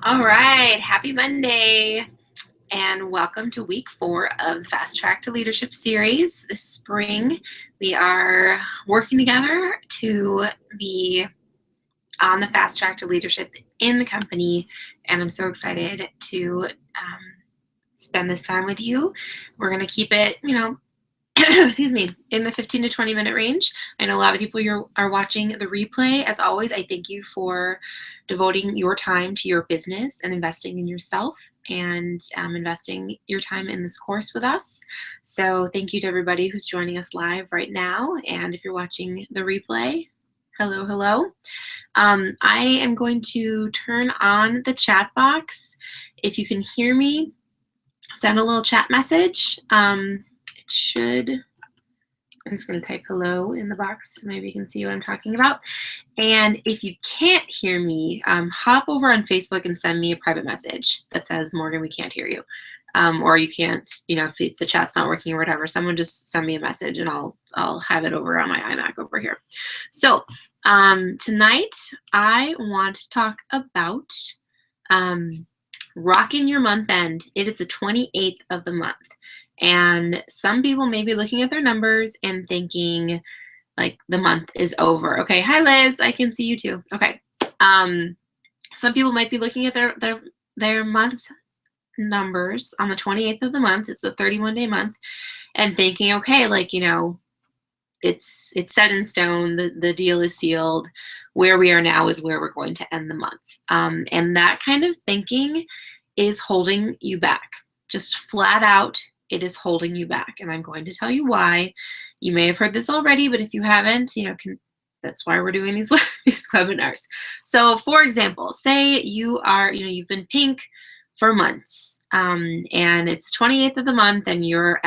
All right, happy Monday, and welcome to week 4 of Fast Track to Leadership series. This spring, we are working together to be on the fast track to leadership in the company, and I'm so excited to spend this time with you. We're going to keep it, excuse me, in the 15 to 20 minute range. I know a lot of people are watching the replay. As always, I thank you for devoting your time to your business and investing in yourself and investing your time in this course with us. So thank you to everybody who's joining us live right now. And if you're watching the replay, hello, hello. I am going to turn on the chat box. If you can hear me, send a little chat message. I'm just going to type hello in the box so maybe you can see what I'm talking about. And if you can't hear me, hop over on Facebook and send me a private message that says, Morgan, we can't hear you. Or you can't, if the chat's not working or whatever, someone just send me a message and I'll have it over on my iMac over here. So tonight I want to talk about rocking your month end. It is the 28th of the month. And some people may be looking at their numbers and thinking like the month is over. Okay, hi Liz, I can see you too. Okay. Some people might be looking at their month numbers on the 28th of the month. It's a 31-day month, and thinking, okay, it's set in stone. The deal is sealed. Where we are now is where we're going to end the month. And that kind of thinking is holding you back. Just flat out, it is holding you back. And I'm going to tell you why. You may have heard this already, but if you haven't, that's why we're doing these webinars. So for example, say you've been pink for months, and it's 28th of the month and you're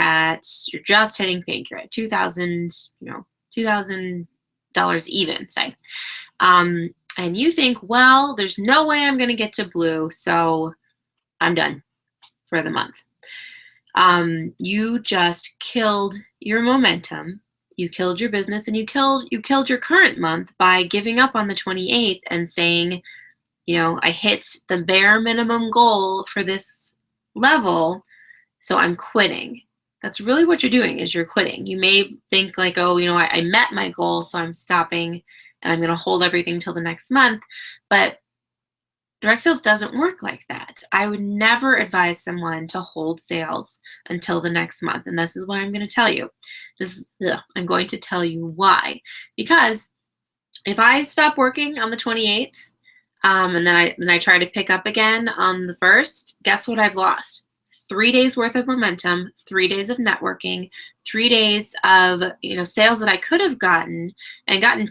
just hitting pink. You're at $2,000 even, say. And you think, well, there's no way I'm going to get to blue, so I'm done for the month. You just killed your momentum, you killed your business, and you killed your current month by giving up on the 28th and saying, I hit the bare minimum goal for this level, so I'm quitting. That's really what you're doing, is you're quitting. You may think like, oh, I met my goal, so I'm stopping and I'm going to hold everything till the next month. But direct sales doesn't work like that. I would never advise someone to hold sales until the next month. And this is what I'm going to tell you. I'm going to tell you why. Because if I stop working on the 28th, and then I try to pick up again on the 1st, guess what I've lost? 3 days worth of momentum, 3 days of networking, 3 days of sales that I could have gotten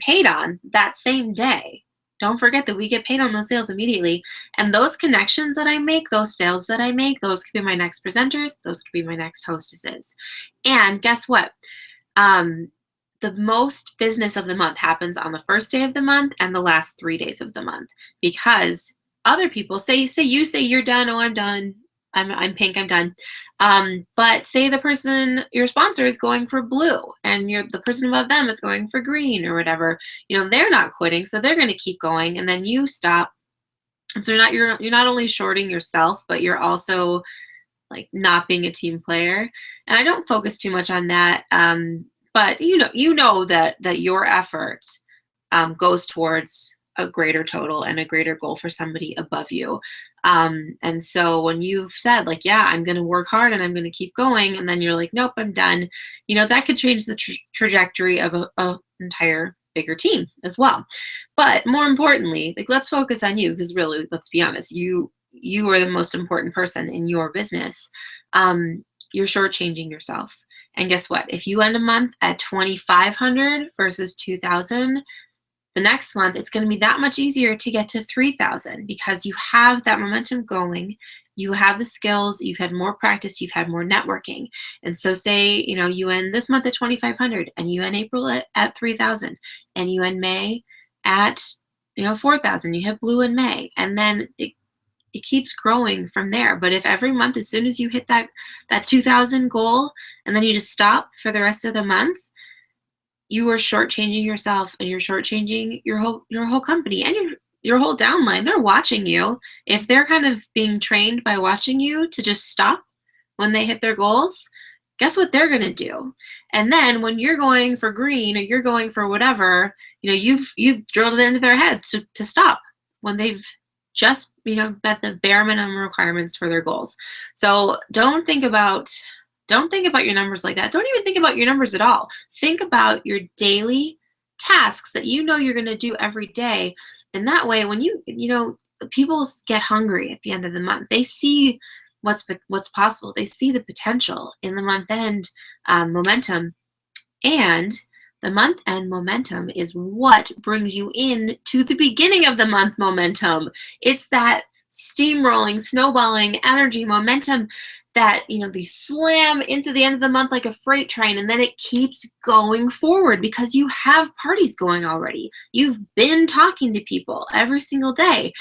paid on that same day. Don't forget that we get paid on those sales immediately. And those connections that I make, those sales that I make, those could be my next presenters, those could be my next hostesses. And guess what? The most business of the month happens on the 1st day of the month and the last 3 days of the month, because other people say you're done. Oh, I'm done. I'm pink. I'm done. But say your sponsor is going for blue, and the person above them is going for green or whatever. They're not quitting, so they're going to keep going, and then you stop. And so you're not only shorting yourself, but you're also like not being a team player. And I don't focus too much on that. But you know that your effort goes towards a greater total and a greater goal for somebody above you. And so when you've said like, yeah, I'm going to work hard and I'm going to keep going, and then you're like, nope, I'm done. That could change the trajectory of a entire bigger team as well. But more importantly, like, let's focus on you, because really, let's be honest, you are the most important person in your business. You're shortchanging yourself. And guess what? If you end a month at 2,500 versus 2,000, the next month it's going to be that much easier to get to 3,000, because you have that momentum going. You have the skills. You've had more practice. You've had more networking. And so say, you end this month at 2,500, and you end April at 3,000, and you end May at 4,000. You have blue in May, and then it keeps growing from there. But if every month, as soon as you hit that 2,000 goal, and then you just stop for the rest of the month, you are shortchanging yourself, and you're shortchanging your whole company, and your whole downline, they're watching you. If they're kind of being trained by watching you to just stop when they hit their goals, guess what they're going to do? And then when you're going for green or you're going for whatever, you've drilled it into their heads to stop when they've just, met the bare minimum requirements for their goals. So don't think about your numbers like that. Don't even think about your numbers at all. Think about your daily tasks that you're going to do every day. And that way, when people get hungry at the end of the month, they see what's possible. They see the potential in the month end momentum. And the month end momentum is what brings you in to the beginning of the month momentum. It's that steamrolling, snowballing energy momentum that they slam into the end of the month like a freight train, and then it keeps going forward because you have parties going already. You've been talking to people every single day.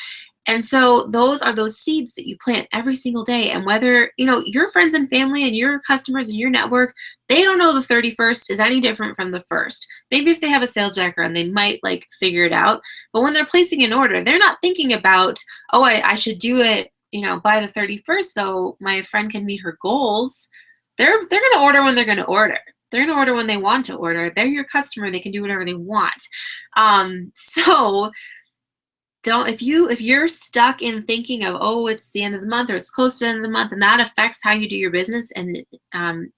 And so those are those seeds that you plant every single day. And whether, your friends and family and your customers and your network, they don't know the 31st is any different from the 1st. Maybe if they have a sales background, they might figure it out. But when they're placing an order, they're not thinking about, oh, I should do it, by the 31st so my friend can meet her goals. They're going to order when they're going to order. They're going to order when they want to order. They're your customer. They can do whatever they want. So if you're stuck in thinking of, oh, it's the end of the month or it's close to the end of the month, and that affects how you do your business and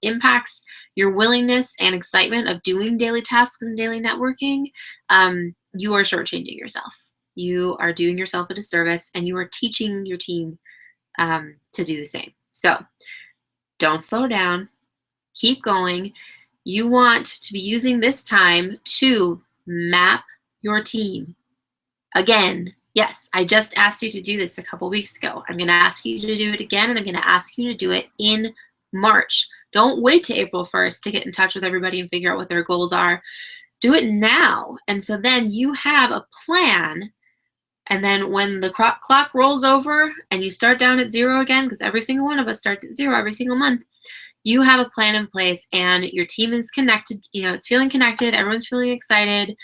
impacts your willingness and excitement of doing daily tasks and daily networking, you are shortchanging yourself. You are doing yourself a disservice, and you are teaching your team to do the same. So don't slow down. Keep going. You want to be using this time to map your team. Again, yes, I just asked you to do this a couple weeks ago. I'm going to ask you to do it again, and I'm going to ask you to do it in March. Don't wait to April 1st to get in touch with everybody and figure out what their goals are. Do it now. And so then you have a plan. And then when the clock rolls over and you start down at 0 again, because every single one of us starts at 0 every single month, you have a plan in place and your team is connected. It's feeling connected. Everyone's feeling excited.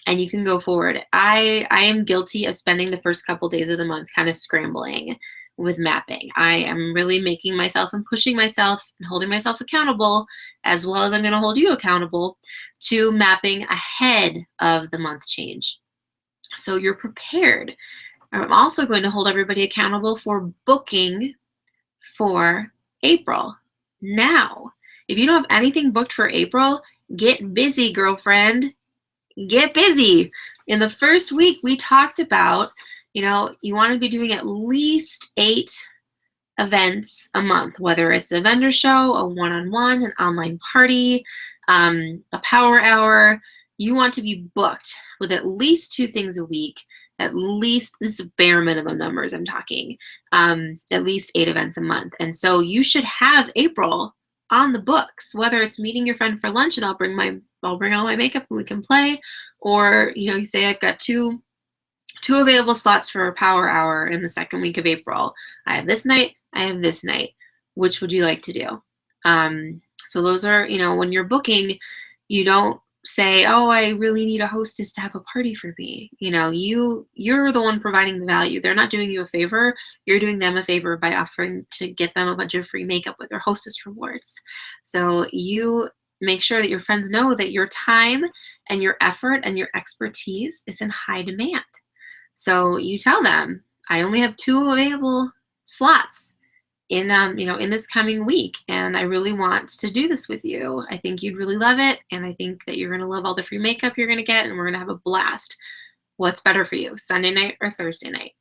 And you can go forward. I am guilty of spending the first couple days of the month kind of scrambling with mapping. I am really making myself and pushing myself and holding myself accountable, as well as I'm going to hold you accountable to mapping ahead of the month change. So you're prepared. I'm also going to hold everybody accountable for booking for April. Now, if you don't have anything booked for April, get busy, girlfriend. Get busy. In the first week, we talked about, you want to be doing at least 8 events a month, whether it's a vendor show, a one-on-one, an online party, a power hour. You want to be booked with at least 2 things a week. At least, this is bare minimum numbers I'm talking, at least 8 events a month. And so you should have April on the books, whether it's meeting your friend for lunch and I'll bring all my makeup and we can play, or you say I've got two available slots for a power hour in the second week of April. I have this night, I have this night. Which would you like to do? So those are, when you're booking, you don't say, oh, I really need a hostess to have a party for me. You're the one providing the value. They're not doing you a favor. You're doing them a favor by offering to get them a bunch of free makeup with their hostess rewards. So you make sure that your friends know that your time and your effort and your expertise is in high demand. So you tell them, I only have 2 available slots in in this coming week, and I really want to do this with you. I think you'd really love it, and I think that you're going to love all the free makeup you're going to get, and we're going to have a blast. What's better for you, Sunday night or Thursday night?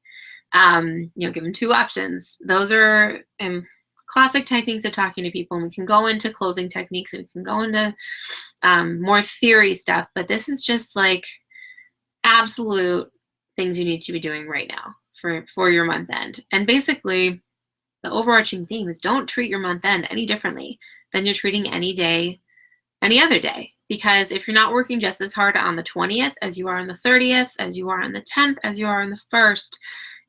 Give them 2 options. Those are classic techniques of talking to people, and we can go into closing techniques, and we can go into more theory stuff, but this is just absolute things you need to be doing right now for your month end. And basically, the overarching theme is don't treat your month end any differently than you're treating any other day. Because if you're not working just as hard on the 20th as you are on the 30th, as you are on the 10th, as you are on the 1st,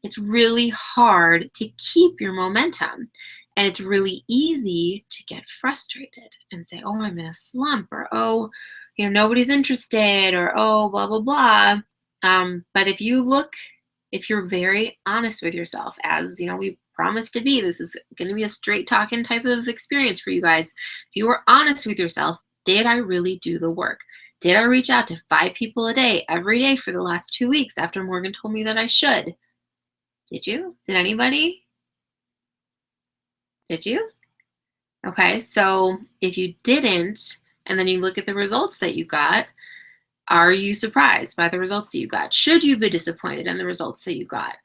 it's really hard to keep your momentum. And it's really easy to get frustrated and say, oh, I'm in a slump, or, oh, nobody's interested, or, oh, blah, blah, blah. But if you're very honest with yourself, as we promised to be, this is going to be a straight talking type of experience for you guys. If you were honest with yourself, did I really do the work? Did I reach out to 5 people a day, every day for the last 2 weeks after Morgan told me that I should? Did you? Did anybody? Did you? Okay, so if you didn't, and then you look at the results that you got, are you surprised by the results that you got? Should you be disappointed in the results that you got?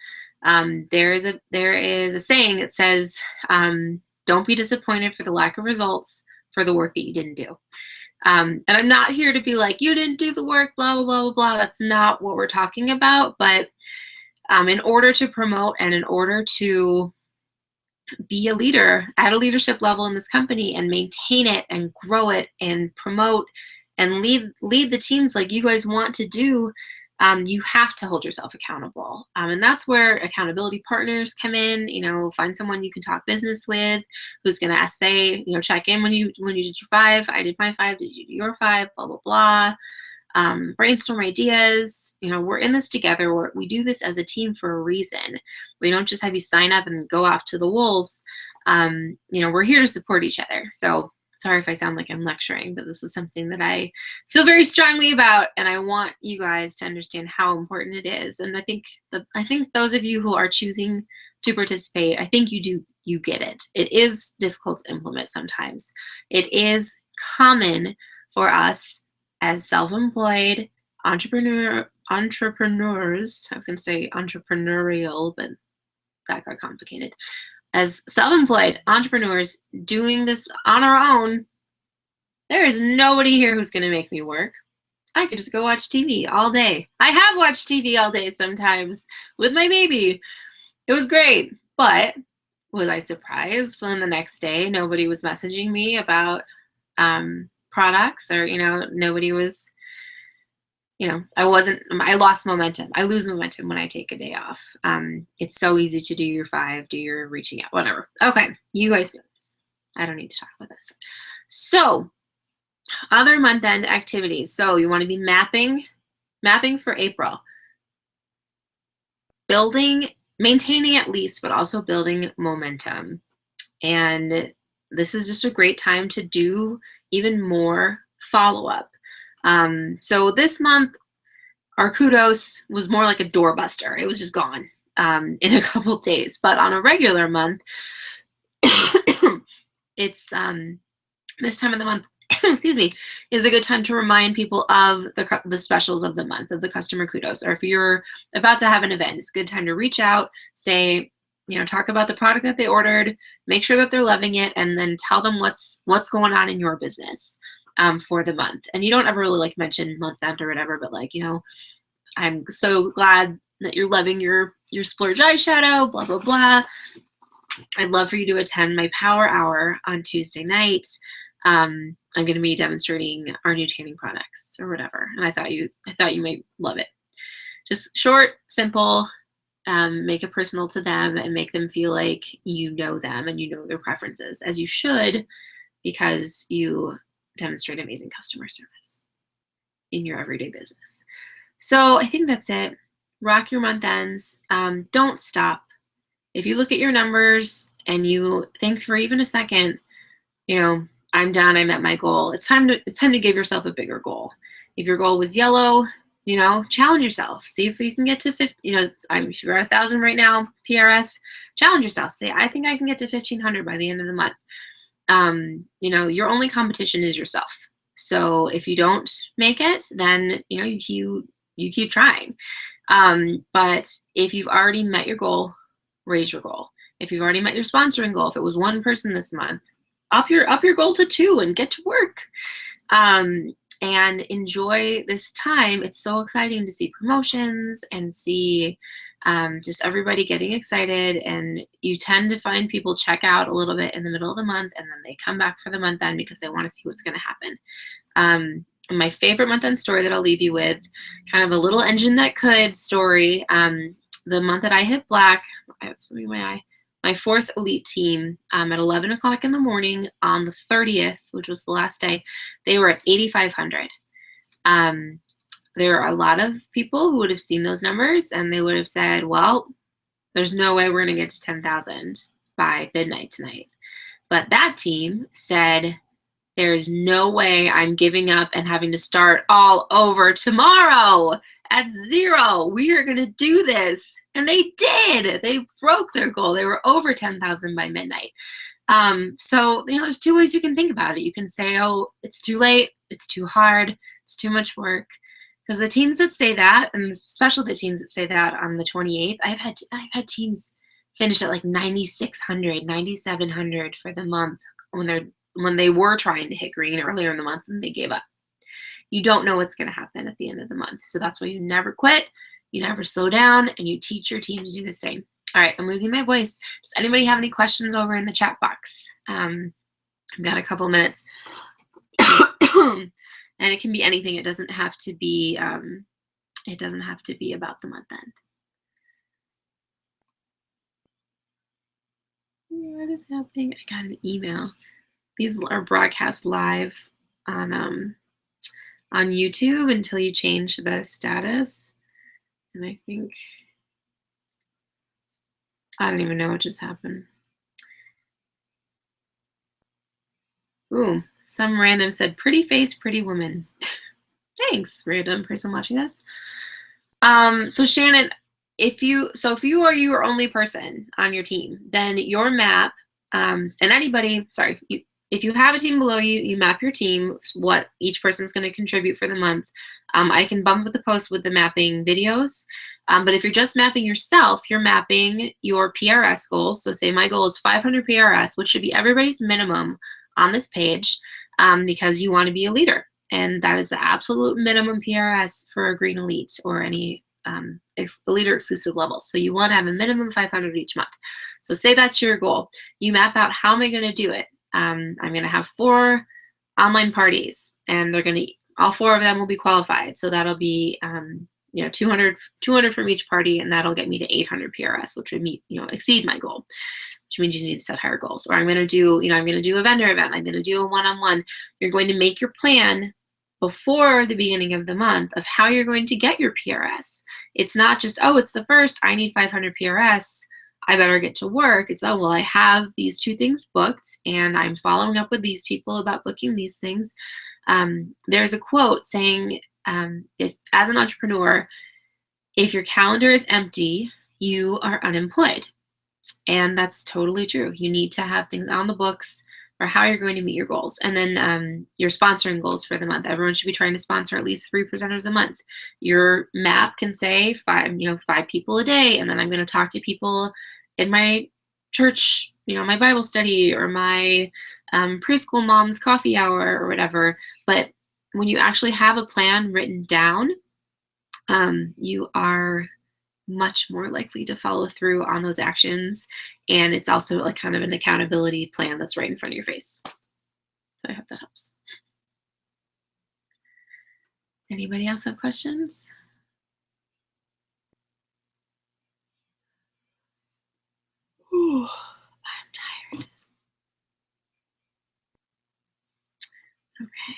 There is a saying that says, don't be disappointed for the lack of results for the work that you didn't do. And I'm not here to be like, you didn't do the work, blah, blah, blah, blah, blah. That's not what we're talking about. But in order to promote and in order to be a leader at a leadership level in this company and maintain it and grow it and promote and lead the teams like you guys want to do, you have to hold yourself accountable. And that's where accountability partners come in. Find someone you can talk business with who's going to say, check in when you did your 5. I did my 5. Did you do your 5? Blah, blah, blah. Brainstorm ideas. We're in this together. We do this as a team for a reason. We don't just have you sign up and go off to the wolves. We're here to support each other. So sorry if I sound like I'm lecturing, but this is something that I feel very strongly about, and I want you guys to understand how important it is. And I think those of you who are choosing to participate, I think you get it. It is difficult to implement sometimes. It is common for us as self-employed entrepreneurs. I was going to say entrepreneurial, but that got complicated. As self-employed entrepreneurs doing this on our own, there is nobody here who's going to make me work. I could just go watch TV all day. I have watched TV all day sometimes with my baby. It was great, but was I surprised when the next day nobody was messaging me about products, or nobody was, I lost momentum. I lose momentum when I take a day off. It's so easy to do your 5, do your reaching out, whatever. Okay, you guys know this. I don't need to talk about this. So other month-end activities. So you want to be mapping for April. Maintaining at least, but also building momentum. And this is just a great time to do even more follow-up. So this month, our kudos was more like a doorbuster. It was just gone in a couple of days. But on a regular month, it's this time of the month, excuse me, is a good time to remind people of the specials of the month, of the customer kudos. Or if you're about to have an event, it's a good time to reach out, say, talk about the product that they ordered, make sure that they're loving it, and then tell them what's going on in your business for the month. And you don't ever really mention month end or whatever, but I'm so glad that you're loving your splurge eyeshadow, blah, blah, blah. I'd love for you to attend my power hour on Tuesday night. I'm going to be demonstrating our new tanning products or whatever. And I thought you might love it. Just short, simple, make it personal to them and make them feel like you know them and you know their preferences, as you should, because you demonstrate amazing customer service in your everyday business. So I think that's it. Rock your month ends. Don't stop. If you look at your numbers and you think for even a second, I'm done, I met my goal, it's time to give yourself a bigger goal. If your goal was yellow, challenge yourself. See if you can get to 50. You're at 1,000 right now, PRS. Challenge yourself. Say, I think I can get to 1,500 by the end of the month. Your only competition is yourself. So if you don't make it, then you keep trying. But if you've already met your goal, raise your goal. If you've already met your sponsoring goal, if it was 1 person this month, up your goal to 2 and get to work. And enjoy this time. It's so exciting to see promotions and see just everybody getting excited. And you tend to find people check out a little bit in the middle of the month, and then they come back for the month end because they want to see what's going to happen. My favorite month end story that I'll leave you with, kind of a little engine that could story. The month that I hit black, I have something in my eye. My 4th elite team at 11 o'clock in the morning on the 30th, which was the last day, they were at 8,500. there are a lot of people who would have seen those numbers and they would have said, well, there's no way we're going to get to 10,000 by midnight tonight. But that team said, there's no way I'm giving up and having to start all over tomorrow at 0. We are going to do this. And they did. They broke their goal. They were over 10,000 by midnight. So, there's two ways you can think about it. You can say, oh, it's too late. It's too hard. It's too much work. Because the teams that say that, and especially the teams that say that on the 28th, I've had teams finish at like 9,600, 9,700 for the month when they were trying to hit green earlier in the month and they gave up. You don't know what's going to happen at the end of the month. So that's why you never quit, you never slow down, and you teach your team to do the same. All right, I'm losing my voice. Does anybody have any questions over in the chat box? I've got a couple of minutes. And it can be anything. It doesn't have to be about the month end. What is happening? I got an email. These are broadcast live on YouTube until you change the status. And I think, I don't even know what just happened. Ooh, some random said, pretty face, pretty woman. Thanks, random person watching this. So Shannon, if you are your only person on your team, then your map, and anybody, if you have a team below you, you map your team, what each person's going to contribute for the month. I can bump up the post with the mapping videos. But if you're just mapping yourself, you're mapping your PRS goals. So say my goal is 500 PRS, which should be everybody's minimum on this page, because you want to be a leader. And that is the absolute minimum PRS for a Green Elite or any leader exclusive levels. So you want to have a minimum 500 each month. So say that's your goal. You map out, how am I going to do it? I'm going to have 4 online parties, and all 4 of them will be qualified. So that'll be 200 from each party, and that'll get me to 800 PRS, which would exceed my goal, which means you need to set higher goals. Or I'm going to do a vendor event. I'm going to do a one-on-one. You're going to make your plan before the beginning of the month of how you're going to get your PRS. It's not just, oh, it's the first, I need 500 PRS, I better get to work. It's, oh, well, I have these 2 things booked, and I'm following up with these people about booking these things. There's a quote saying, if as an entrepreneur, if your calendar is empty, you are unemployed. And that's totally true. You need to have things on the books for how you're going to meet your goals. And then your sponsoring goals for the month. Everyone should be trying to sponsor at least 3 presenters a month. Your map can say 5 people a day, and then I'm going to talk to people in my church, my Bible study, or my preschool mom's coffee hour or whatever. But when you actually have a plan written down, you are much more likely to follow through on those actions. And it's also like kind of an accountability plan that's right in front of your face. So I hope that helps. Anybody else have questions? Ooh, I'm tired. Okay.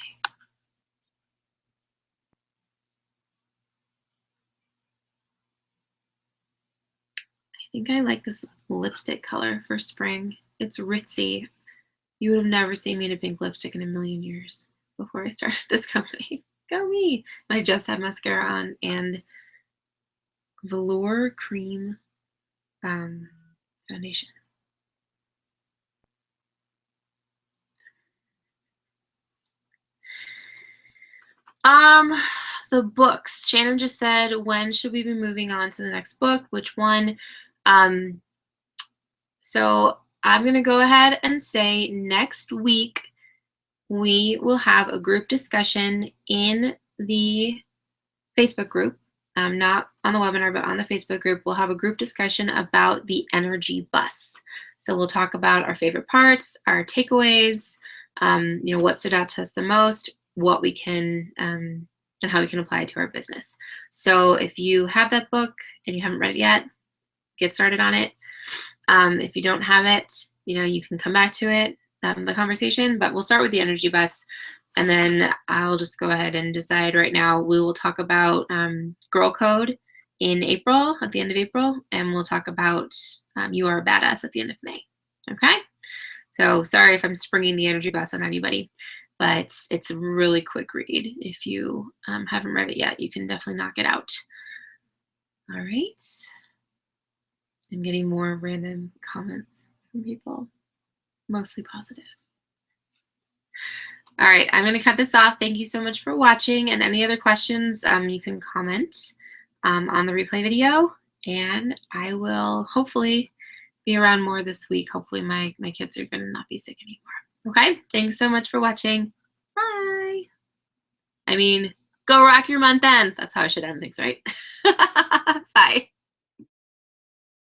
I think I like this lipstick color for spring. It's ritzy. You would have never seen me in a pink lipstick in a million years before I started this company. Go me! And I just had mascara on and velour cream foundation. The books. Shannon just said, when should we be moving on to the next book? Which one? So I'm going to go ahead and say next week we will have a group discussion in the Facebook group. Not on the webinar, but on the Facebook group. We'll have a group discussion about the energy bus. So we'll talk about our favorite parts, our takeaways, what stood out to us the most, what we can, and how we can apply it to our business. So if you have that book and you haven't read it yet, get started on it. If you don't have it, you can come back to it, the conversation, but we'll start with the energy bus. And then I'll just go ahead and decide right now. We will talk about Girl Code in April, at the end of April, and we'll talk about You Are a Badass at the end of May. Okay? So sorry if I'm springing the energy bus on anybody, but it's a really quick read. If you haven't read it yet, you can definitely knock it out. All right. I'm getting more random comments from people, mostly positive. All right, I'm going to cut this off. Thank you so much for watching. And any other questions, you can comment on the replay video. And I will hopefully be around more this week. Hopefully my kids are going to not be sick anymore. Okay, thanks so much for watching. Bye. I mean, go rock your month end. That's how I should end things, right? Bye.